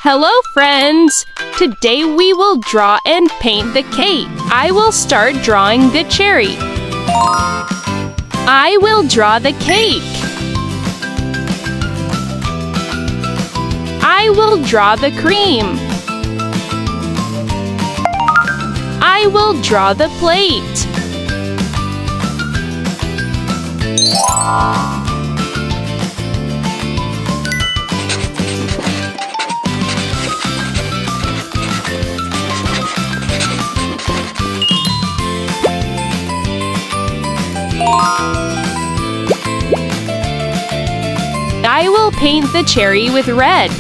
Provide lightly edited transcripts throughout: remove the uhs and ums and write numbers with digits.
Hello, friends! Today we will draw and paint the cake. I will start drawing the cherry. I will draw the cake. I will draw the cream. I will draw the plate. I will paint the cherry with red.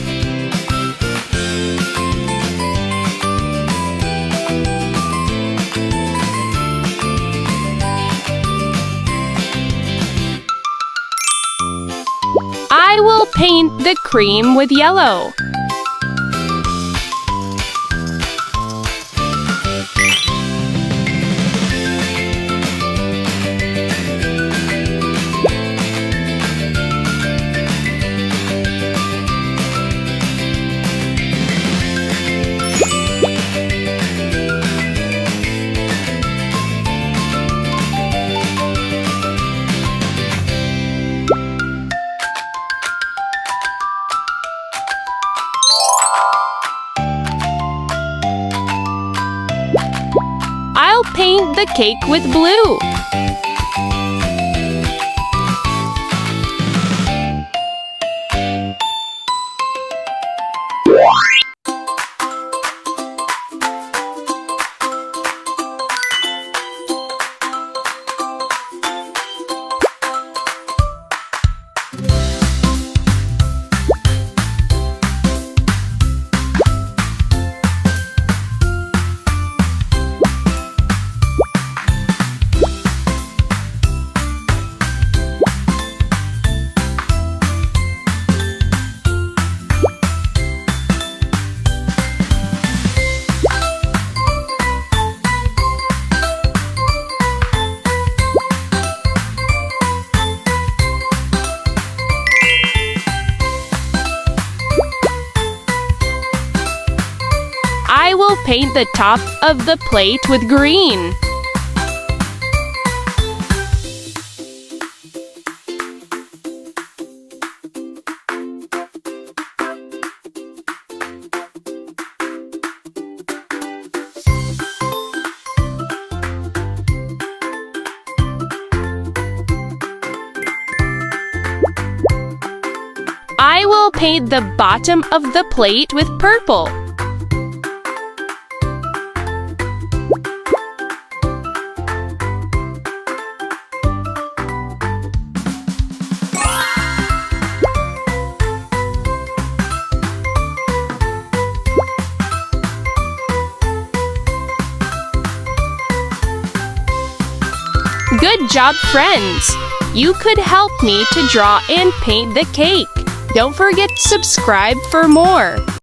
I will paint the cream with yellow. I'll paint the cake with blue. I will paint the top of the plate with green. I will paint the bottom of the plate with purple. Good job, friends! You could help me to draw and paint the cake. Don't forget to subscribe for more.